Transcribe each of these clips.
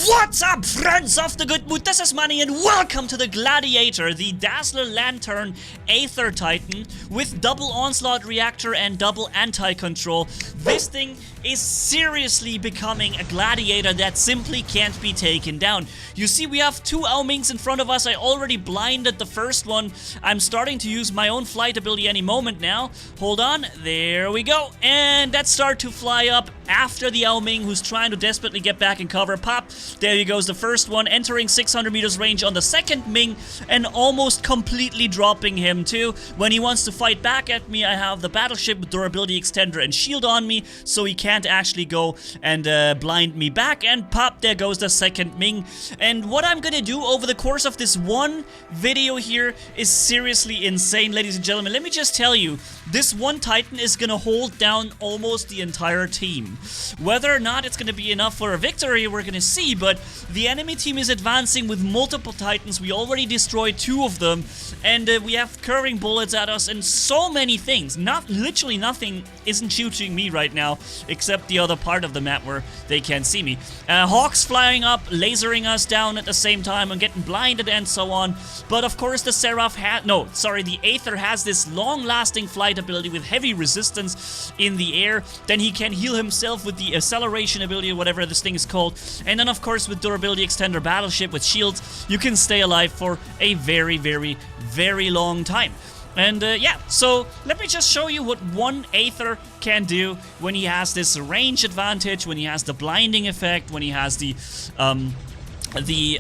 What's up, friends of the good mood? This is Manni and welcome to the Gladiator, the Dazzler Lantern Aether Titan with double onslaught reactor and double anti-control. This thing is seriously becoming a gladiator that simply can't be taken down. You see, we have two Aomings in front of us. I already blinded the first one. I'm starting to use my own flight ability any moment now. Hold on, there we go. And that start to fly up after the Aoming, who's trying to desperately get back in cover. Pop, there he goes, the first one, entering 600 meters range on the second Ming and almost completely dropping him too. When he wants to fight back at me, I have the battleship with durability extender and shield on me, so he can't actually go and blind me back. And pop, there goes the second Ming. And what I'm gonna do over the course of this one video here is seriously insane, ladies and gentlemen. Let me just tell you, this one Titan is gonna hold down almost the entire team. Whether or not it's gonna be enough for a victory, we're gonna see, but the enemy team is advancing with multiple Titans. We already destroyed two of them, and we have curving bullets at us and so many things. Literally nothing isn't shooting me right now, except the other part of the map where they can't see me. Hawks flying up, lasering us down at the same time and getting blinded and so on. But of course the the Aether has this long-lasting flight ability with heavy resistance in the air. Then he can heal himself with the acceleration ability or whatever this thing is called. And then of course with durability extender battleship with shields, you can stay alive for a very, very, very long time. And yeah, so let me just show you what one Aether can do when he has this range advantage, when he has the blinding effect, when he has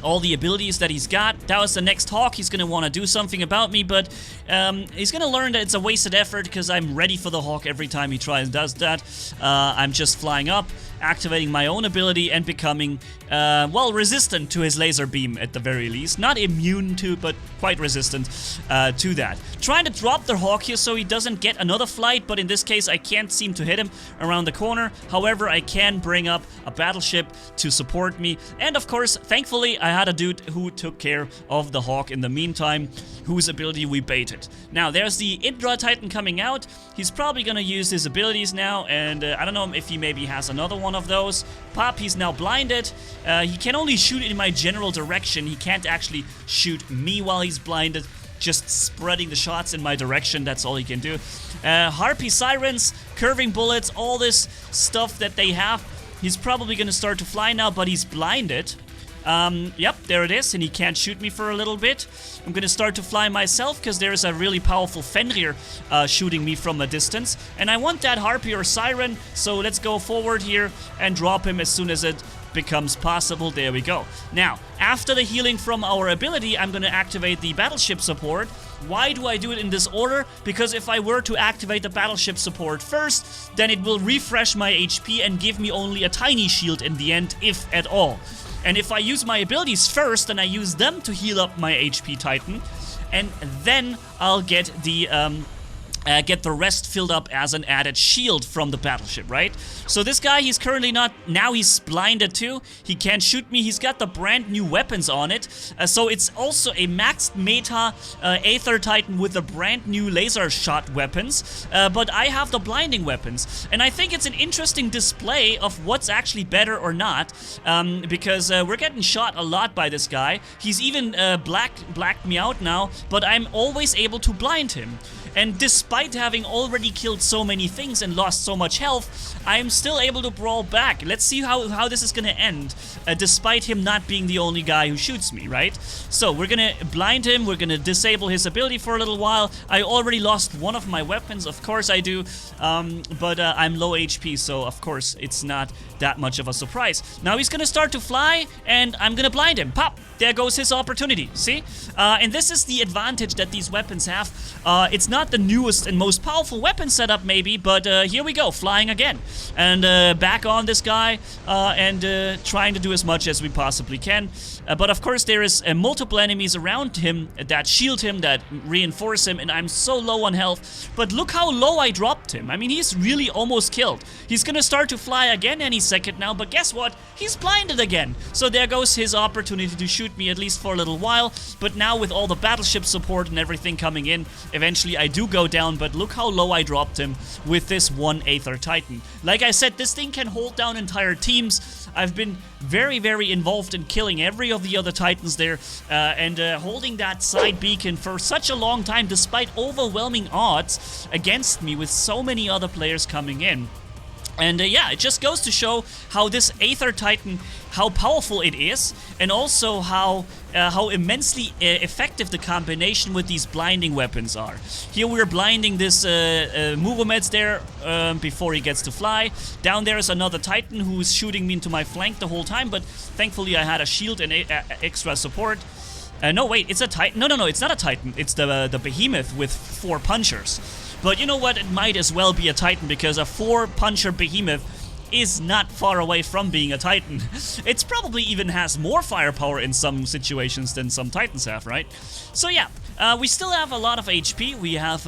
all the abilities that he's got. That was the next Hawk. He's gonna want to do something about me, but he's gonna learn that it's a wasted effort because I'm ready for the Hawk every time he tries and does that. I'm just flying up, activating my own ability and becoming, well, resistant to his laser beam at the very least. Not immune to, but quite resistant to that. Trying to drop the Hawk here so he doesn't get another flight, but in this case I can't seem to hit him around the corner. However, I can bring up a battleship to support me. And of course, thankfully, I had a dude who took care of the Hawk in the meantime, whose ability we baited. Now, there's the Indra Titan coming out. He's probably gonna use his abilities now, and I don't know if he maybe has another one of those. Pop, he's now blinded. He can only shoot in my general direction. He can't actually shoot me while he's blinded. Just spreading the shots in my direction, that's all he can do. Harpy Sirens, curving bullets, all this stuff that they have. He's probably gonna start to fly now, but he's blinded. Yep, there it is, and he can't shoot me for a little bit. I'm gonna start to fly myself because there's a really powerful Fenrir shooting me from a distance. And I want that Harpy or Siren, so let's go forward here and drop him as soon as it becomes possible. There we go. Now, after the healing from our ability, I'm gonna activate the battleship support. Why do I do it in this order? Because if I were to activate the battleship support first, then it will refresh my HP and give me only a tiny shield in the end, if at all. And if I use my abilities first, then I use them to heal up my HP Titan, and then I'll get the rest filled up as an added shield from the battleship, right? So this guy, he's currently not, now he's blinded too. He can't shoot me. He's got the brand new weapons on it. So it's also a maxed meta Aether Titan with the brand new laser shot weapons. But I have the blinding weapons. And I think it's an interesting display of what's actually better or not. Because we're getting shot a lot by this guy. He's even blacked me out now, but I'm always able to blind him. And despite having already killed so many things and lost so much health, I'm still able to brawl back. Let's see how this is gonna end, despite him not being the only guy who shoots me, right? So we're gonna blind him, we're gonna disable his ability for a little while. I already lost one of my weapons, of course I do, but I'm low HP, so of course it's not that much of a surprise. Now he's gonna start to fly, and I'm gonna blind him. Pop! There goes his opportunity, see? And this is the advantage that these weapons have. It's not the newest and most powerful weapon setup maybe, but here we go, flying again. And back on this guy, and trying to do as much as we possibly can. But of course there is multiple enemies around him that shield him, that reinforce him, and I'm so low on health. But look how low I dropped him. I mean, he's really almost killed. He's gonna start to fly again any second now, but guess what? He's blinded again. So there goes his opportunity to shoot me, at least for a little while. But now with all the battleship support and everything coming in, eventually I do go down down, but look how low I dropped him with this one Aether Titan. Like I said, this thing can hold down entire teams. I've been very, very involved in killing every of the other Titans there, and holding that side beacon for such a long time, despite overwhelming odds against me with so many other players coming in. And yeah, it just goes to show how this Aether Titan, how powerful it is, and also how immensely effective the combination with these blinding weapons are. Here we're blinding this Movomeds there before he gets to fly. Down there is another Titan who's shooting me into my flank the whole time, but thankfully I had a shield and extra support. No, wait, it's a Titan. No, it's not a Titan. It's the Behemoth with 4 punchers. But you know what? It might as well be a Titan, because a 4-puncher Behemoth is not far away from being a Titan. It's probably even has more firepower in some situations than some Titans have, right? So yeah, we still have a lot of HP. We have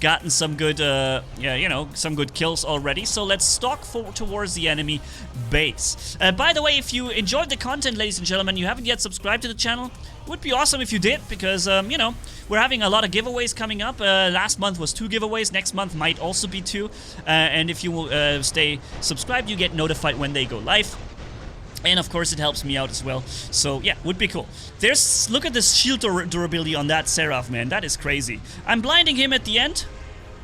gotten some good, some good kills already. So let's stalk towards the enemy base. By the way, if you enjoyed the content, ladies and gentlemen, you haven't yet subscribed to the channel, it would be awesome if you did, because, we're having a lot of giveaways coming up. Last month was 2 giveaways. Next month might also be 2. And if you stay subscribed, you get notified when they go live. And of course, it helps me out as well. So yeah, would be cool. Look at this shield durability on that Seraph, man. That is crazy. I'm blinding him at the end.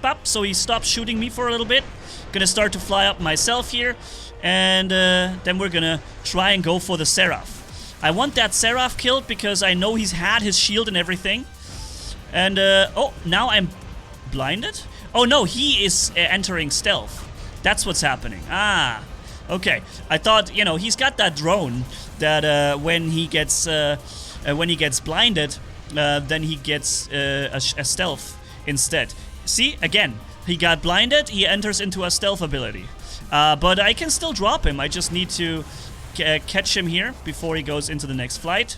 Pop, so he stops shooting me for a little bit. Gonna start to fly up myself here. And then we're gonna try and go for the Seraph. I want that Seraph killed because I know he's had his shield and everything. And, oh, now I'm blinded? Oh, no, he is entering stealth. That's what's happening. Ah, okay. I thought, he's got that drone that when he gets blinded, then he gets a stealth instead. See, again, he got blinded, he enters into a stealth ability. But I can still drop him. I just need to catch him here before he goes into the next flight.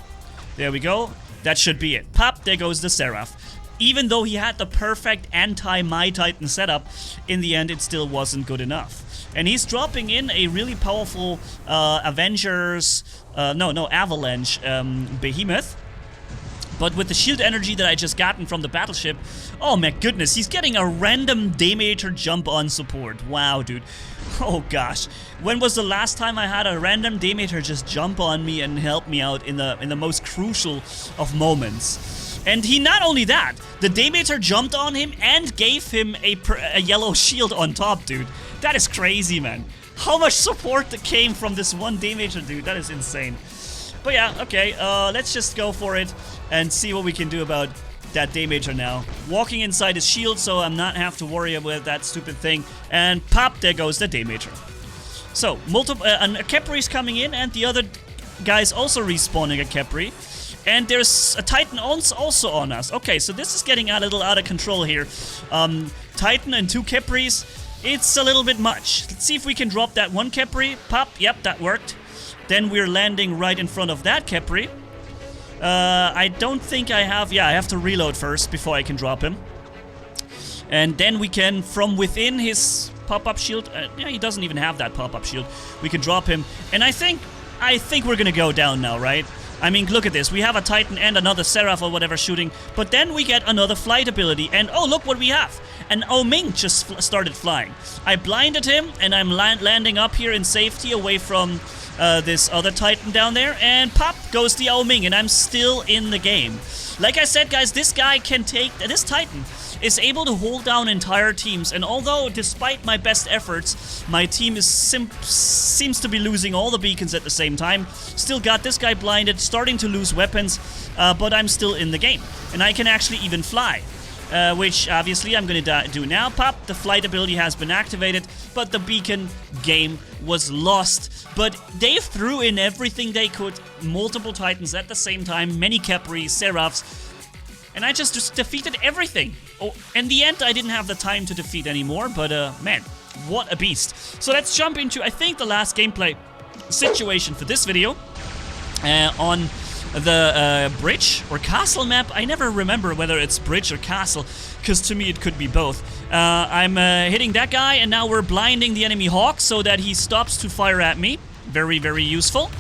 There we go. That should be it. Pop, there goes the Seraph. Even though he had the perfect anti-My Titan setup, in the end it still wasn't good enough. And he's dropping in a really powerful Avalanche Behemoth. But with the shield energy that I just gotten from the battleship, oh my goodness, he's getting a random Damator jump on support. Wow, dude. Oh gosh. When was the last time I had a random Damator just jump on me and help me out in the most crucial of moments? And he, not only that, the Damator jumped on him and gave him a yellow shield on top, dude. That is crazy, man. How much support that came from this one Damator, dude. That is insane. But yeah, okay, let's just go for it and see what we can do about that Damator now. Walking inside his shield, so I'm not have to worry about that stupid thing. And pop, there goes the Damator. So, a Khepri's coming in, and the other guy's also respawning a Khepri. And there's a Titan also on us. Okay, so this is getting a little out of control here. Titan and 2 Khepris, it's a little bit much. Let's see if we can drop that one Khepri. Pop, yep, that worked. Then we're landing right in front of that Khepri. I don't think I have... Yeah, I have to reload first before I can drop him. And then we can, from within his pop-up shield... yeah, he doesn't even have that pop-up shield. We can drop him. And I think we're gonna go down now, right? I mean, look at this. We have a Titan and another Seraph or whatever shooting. But then we get another flight ability. And oh, look what we have. And Ming just started flying. I blinded him, and I'm landing up here in safety away from... this other Titan down there, and pop goes the Ming, and I'm still in the game. Like I said, guys, this guy can take... This Titan is able to hold down entire teams, and although, despite my best efforts, my team is seems to be losing all the beacons at the same time, still got this guy blinded, starting to lose weapons, but I'm still in the game, and I can actually even fly. Which obviously I'm gonna do now. Pop, the flight ability has been activated, but the beacon game was lost. But they threw in everything they could, multiple Titans at the same time, many Khepris, Seraphs, and I just defeated everything. Oh, in the end, I didn't have the time to defeat anymore, but man, what a beast. So let's jump into, I think, the last gameplay situation for this video on the bridge or castle map. I never remember whether it's bridge or castle, because to me it could be both. I'm hitting that guy, and now we're blinding the enemy Hawk so that he stops to fire at me. Very, very useful.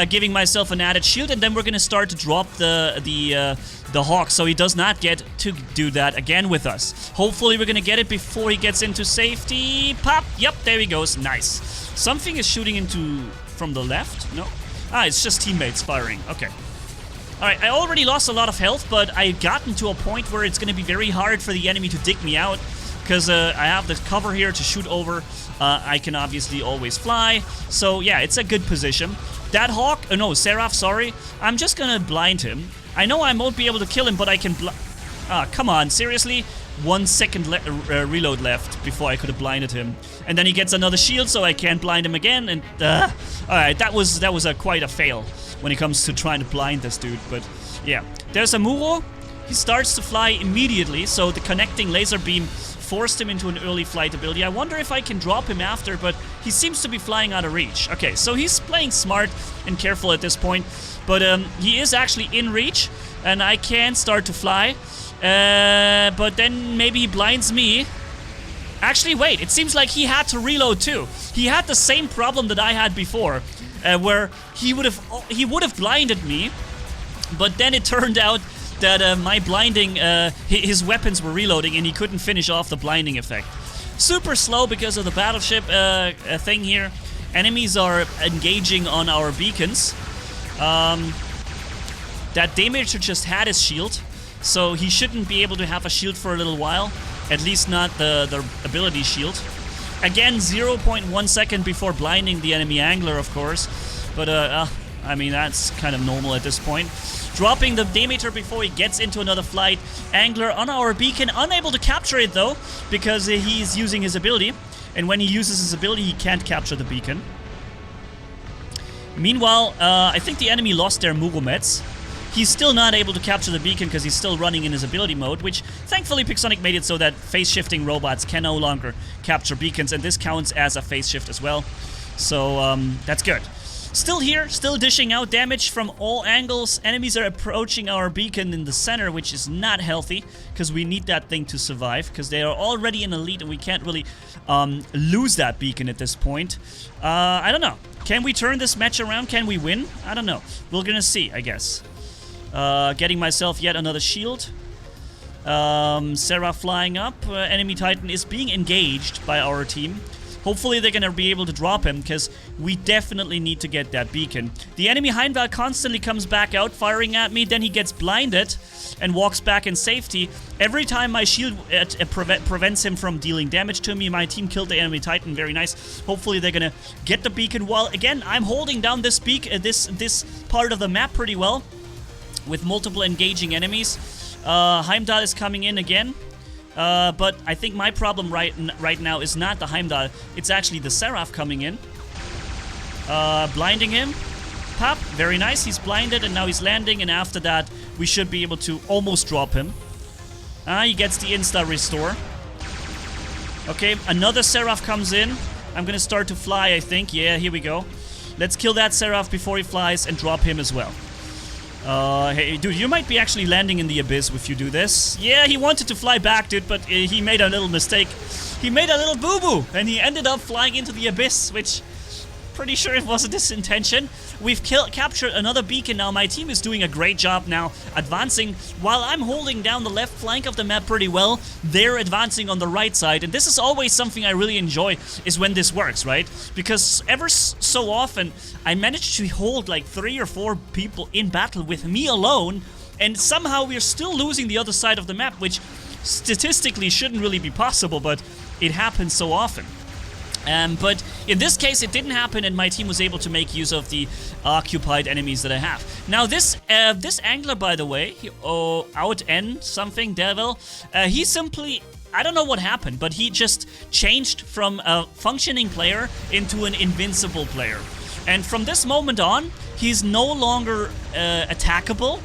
giving myself an added shield, and then we're gonna start to drop the Hawk, so he does not get to do that again with us. Hopefully we're gonna get it before he gets into safety. Pop! Yep, there he goes. Nice. Something is shooting into from the left. No. It's just teammates firing. Okay. Alright, I already lost a lot of health, but I've gotten to a point where it's gonna be very hard for the enemy to dig me out, because I have the cover here to shoot over. I can obviously always fly. So yeah, it's a good position. That Hawk, no, Seraph, sorry. I'm just gonna blind him. I know I won't be able to kill him, but I can come on, seriously? 1 second reload left before I could have blinded him. And then he gets another shield, so I can't blind him again, and alright, that was quite a fail when it comes to trying to blind this dude, but yeah. There's a Muro. He starts to fly immediately, so the connecting laser beam forced him into an early flight ability. I wonder if I can drop him after, but he seems to be flying out of reach. Okay, so he's playing smart and careful at this point, but he is actually in reach, and I can start to fly, but then maybe he blinds me. Actually, wait, it seems like he had to reload too. He had the same problem that I had before, where he would have blinded me, but then it turned out that my blinding, his weapons were reloading and he couldn't finish off the blinding effect. Super slow because of the battleship thing here. Enemies are engaging on our beacons. That Demeter just had his shield, so he shouldn't be able to have a shield for a little while. At least not the ability shield. Again, 0.1 second before blinding the enemy angler, of course. But, I mean, that's kind of normal at this point. Dropping the Demeter before he gets into another flight. Angler on our beacon, unable to capture it though, because he's using his ability. And when he uses his ability, he can't capture the beacon. Meanwhile, I think the enemy lost their Muromets. He's still not able to capture the beacon because he's still running in his ability mode, which thankfully Pixonic made it so that phase-shifting robots can no longer capture beacons, and this counts as a phase shift as well. So, that's good. Still here, still dishing out damage from all angles. Enemies are approaching our beacon in the center, which is not healthy, because we need that thing to survive, because they are already in the lead and we can't really lose that beacon at this point. I don't know. Can we turn this match around? Can we win? I don't know. We're gonna see, I guess. Getting myself yet another shield. Sarah flying up. Enemy Titan is being engaged by our team. Hopefully they're gonna be able to drop him, because we definitely need to get that beacon. The enemy Heimdall constantly comes back out, firing at me, then he gets blinded and walks back in safety. Every time my shield prevents him from dealing damage to me. My team killed the enemy Titan, very nice. Hopefully they're gonna get the beacon. While, again, I'm holding down this this part of the map pretty well, with multiple engaging enemies. Heimdall is coming in again. But I think my problem right now is not the Heimdall. It's actually the Seraph coming in. Blinding him. Pop. Very nice. He's blinded and now he's landing. And after that, we should be able to almost drop him. He gets the insta restore. Okay, another Seraph comes in. I'm gonna start to fly, I think. Yeah, here we go. Let's kill that Seraph before he flies and drop him as well. Hey, dude, you might be actually landing in the abyss if you do this. Yeah, he wanted to fly back, dude, but he made a little mistake. He made a little boo-boo, and he ended up flying into the abyss, which... pretty sure it wasn't his intention. We've captured another beacon now. My team is doing a great job now, advancing. While I'm holding down the left flank of the map pretty well, they're advancing on the right side. And this is always something I really enjoy, is when this works, right? Because ever so often, I manage to hold like 3 or 4 people in battle with me alone, and somehow we're still losing the other side of the map, which statistically shouldn't really be possible, but it happens so often. But in this case, it didn't happen, and my team was able to make use of the occupied enemies that I have. Now, this angler, by the way, Out N something, Devil, he simply... I don't know what happened, but he just changed from a functioning player into an invincible player. And from this moment on, he's no longer attackable,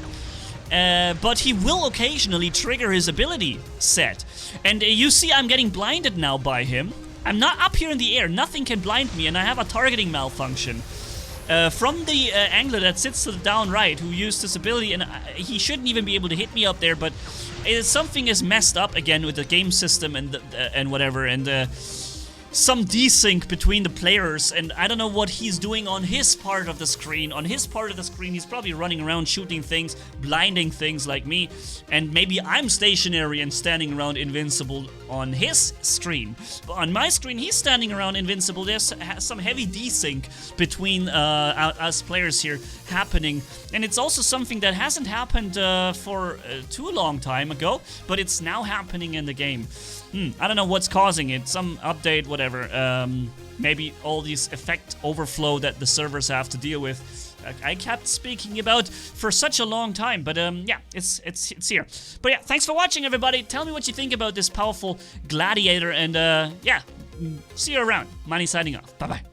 but he will occasionally trigger his ability set. And you see I'm getting blinded now by him. I'm not up here in the air, nothing can blind me, and I have a targeting malfunction. From the angler that sits to the down right, who used this ability, and he shouldn't even be able to hit me up there, but something is messed up again with the game system and whatever, and some desync between the players, and I don't know what he's doing on his part of the screen. On his part of the screen, he's probably running around shooting things, blinding things like me, and maybe I'm stationary and standing around invincible on his screen. But on my screen, he's standing around invincible. There's some heavy desync between us players here happening, and it's also something that hasn't happened for too long time ago, but it's now happening in the game. I don't know what's causing it, some update, whatever. Maybe all these effect overflow that the servers have to deal with. I kept speaking about for such a long time, but yeah, it's here. But yeah, thanks for watching, everybody. Tell me what you think about this powerful gladiator, and yeah, see you around. Manni signing off. Bye-bye.